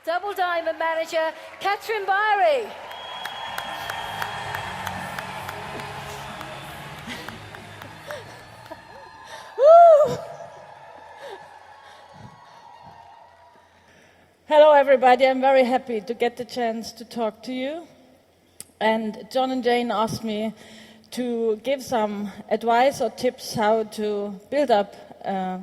Double Diamond Manager, Catherine Byrie. Hello everybody, I'm very happy to get the chance to talk to you. And John and Jane asked me to give some advice or tips how to build up a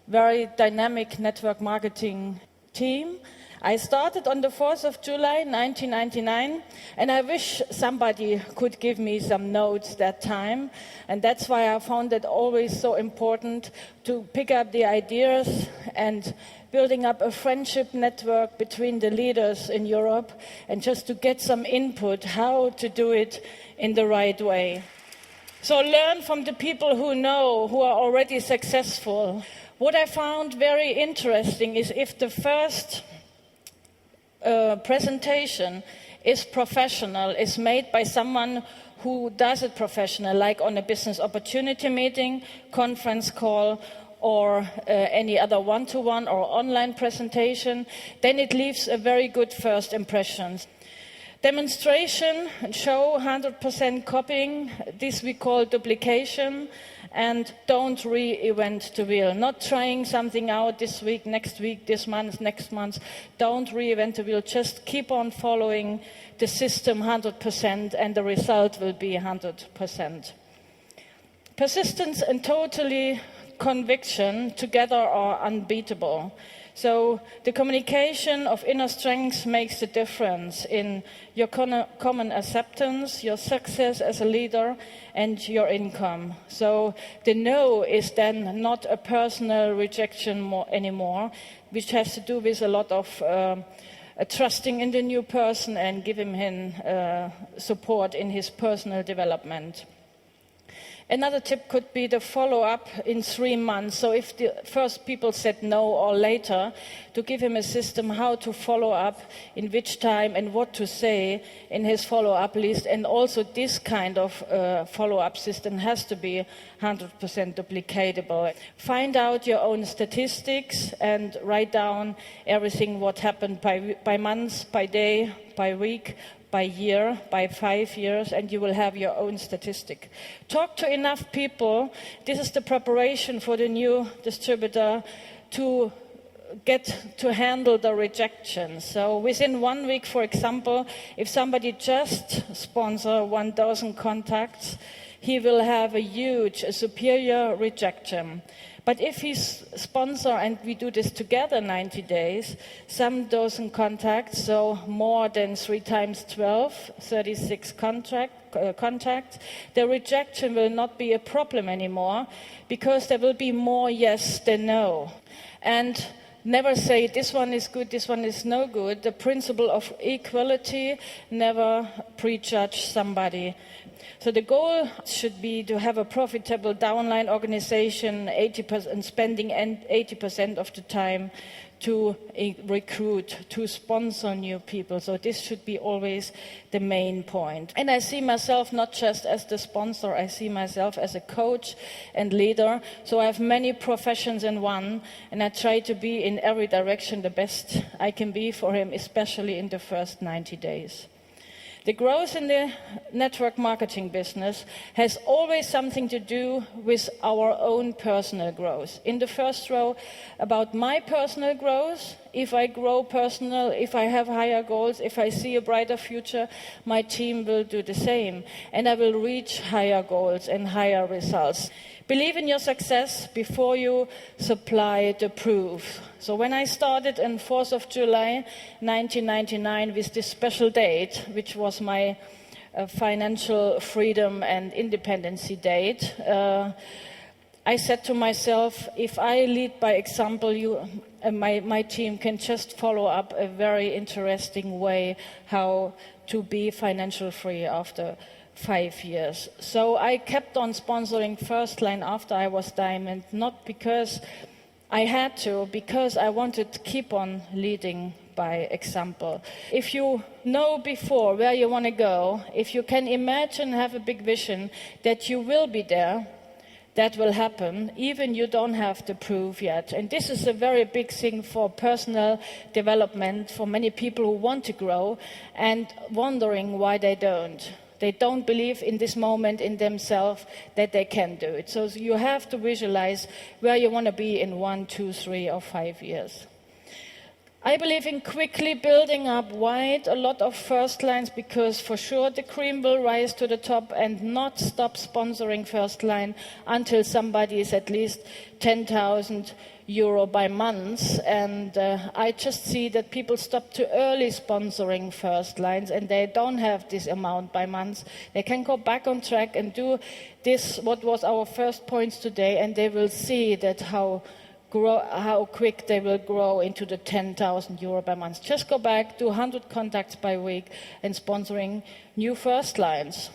very dynamic network marketing team. I started on the 4th of July 1999, and I wish somebody could give me some notes that time. And that's why I found it always so important to pick up the ideas and building up a friendship network between the leaders in Europe and just to get some input how to do it in the right way. So learn from the people who know, who are already successful. What I found very interesting is if the first presentation is professional, is made by someone who does it professional, like on a business opportunity meeting, conference call, or any other one-to-one or online presentation, then it leaves a very good first impression. Demonstration and show 100% copying, this we call duplication, and don't reinvent the wheel. Not trying something out this week, this month, next month. Don't reinvent the wheel. Just keep on following the system 100% and the result will be 100%. Persistence and totally conviction together are unbeatable. So the communication of inner strength makes the difference in your common acceptance, your success as a leader, and your income. So the no is then not a personal rejection anymore, which has to do with a lot of trusting in the new person and giving him support in his personal development. Another tip could be the follow-up in 3 months. So if the first people said no or later, to give him a system how to follow up, in which time and what to say in his follow-up list. And also this kind of follow-up system has to be 100% duplicatable. Find out your own statistics and write down everything what happened by month, by day, by week, by year, by 5 years, and you will have your own statistic. Talk to enough people. This is the preparation for the new distributor to get to handle the rejection. So within 1 week, for example, if somebody just sponsor 1,000 contacts, he will have a superior rejection. But if he's sponsor and we do this together 90 days, some dozen contacts, so more than 3 times 12, 36 contacts, the rejection will not be a problem anymore because there will be more yes than no. And never say this one is good, this one is no good. The principle of equality, never prejudge somebody. So the goal should be to have a profitable downline organization, 80% spending 80% of the time to recruit, to sponsor new people. So this should be always the main point. And I see myself not just as the sponsor, I see myself as a coach and leader. So I have many professions in one, and I try to be in every direction the best I can be for him, especially in the first 90 days. The growth in the network marketing business has always something to do with our own personal growth. In the first row, about my personal growth, if I grow personal, if I have higher goals, if I see a brighter future, my team will do the same. And I will reach higher goals and higher results. Believe in your success before you supply the proof. So when I started on 4th of July 1999 with this special date, which was my financial freedom and independency date, I said to myself, if I lead by example, my team can just follow up a very interesting way how to be financial free after 5 years. So I kept on sponsoring First Line after I was Diamond, not because I had to, because I wanted to keep on leading by example. If you know before where you want to go, if you can imagine, have a big vision that you will be there, that will happen, even you don't have the proof yet. And this is a very big thing for personal development, for many people who want to grow and wondering why they don't. They don't believe in this moment in themselves that they can do it. So you have to visualize where you want to be in 1, 2, 3, or 5 years. I believe in quickly building up wide a lot of first lines, because for sure the cream will rise to the top, and not stop sponsoring first line until somebody is at least 10,000 euro by month. And I just see that people stop too early sponsoring first lines, and they don't have this amount by month. They can go back on track and do this, what was our first points today, and they will see that how quick they will grow into the 10,000 euro per month. Just go back, do 100 contacts by week and sponsoring new first lines.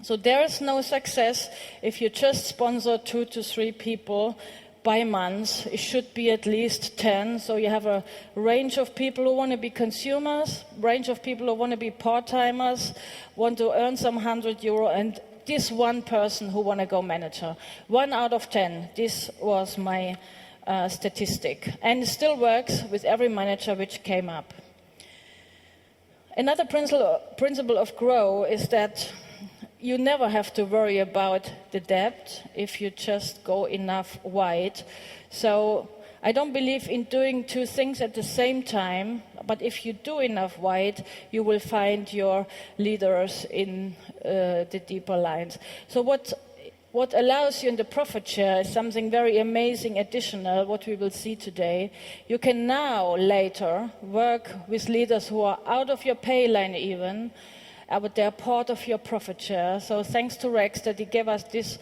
So there is no success if you just sponsor 2 to 3 people by month. It should be at least 10. So you have a range of people who want to be consumers, range of people who want to be part-timers, want to earn some 100 euro, and this one person who want to go manager. 1 out of 10. This was my statistic. And it still works with every manager which came up. Another principle of grow is that you never have to worry about the debt if you just go enough wide. So I don't believe in doing 2 things at the same time, but if you do enough wide, you will find your leaders in the deeper lines. So what allows you in the profit share is something very amazing additional, what we will see today. You can now later work with leaders who are out of your pay line even, but they're part of your profit share. So thanks to Rex that he gave us this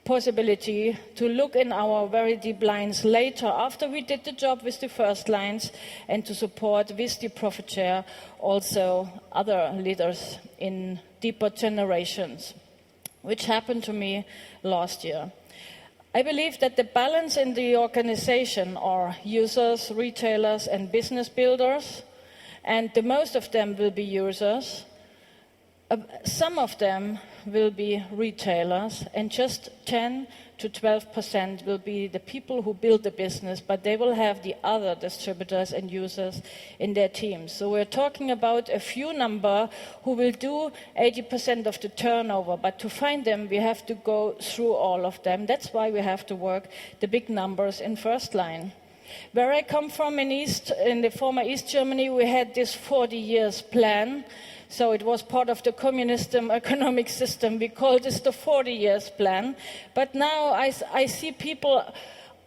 possibility to look in our very deep lines later after we did the job with the first lines, and to support with the profit share also other leaders in deeper generations, which happened to me last year. I believe that the balance in the organization are users, retailers, and business builders, and the most of them will be users. Some of them will be retailers, and just 10 to 12% will be the people who build the business, but they will have the other distributors and users in their teams. So we're talking about a few number who will do 80% of the turnover, but to find them, we have to go through all of them. That's why we have to work the big numbers in first line. Where I come from in the former East Germany, we had this 40 years plan. So it was part of the communist economic system. We called this the 40 years plan. But now I see people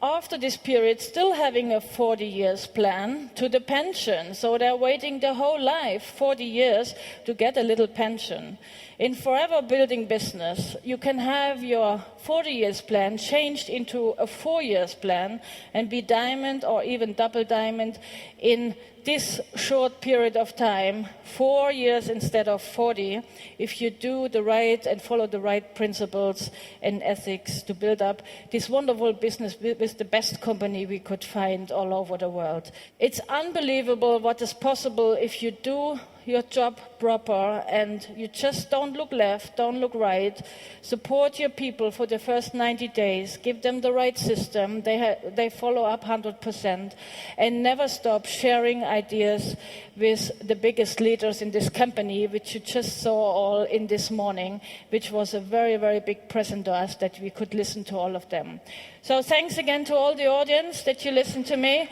after this period still having a 40 years plan to the pension. So they're waiting their whole life, 40 years, to get a little pension. In Forever Building Business, you can have your 40 years plan changed into a 4 years plan and be diamond or even double diamond in this short period of time, 4 years instead of 40, if you do the right and follow the right principles and ethics to build up this wonderful business with the best company we could find all over the world. It's unbelievable what is possible if you do your job proper and you just don't look left, don't look right. Support your people for the first 90 days. Give them the right system. They follow up 100%. And never stop sharing ideas with the biggest leaders in this company, which you just saw all in this morning, which was a very, very big present to us that we could listen to all of them. So thanks again to all the audience that you listened to me.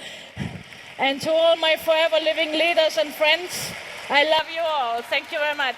And to all my Forever Living leaders and friends, I love you all. Thank you very much.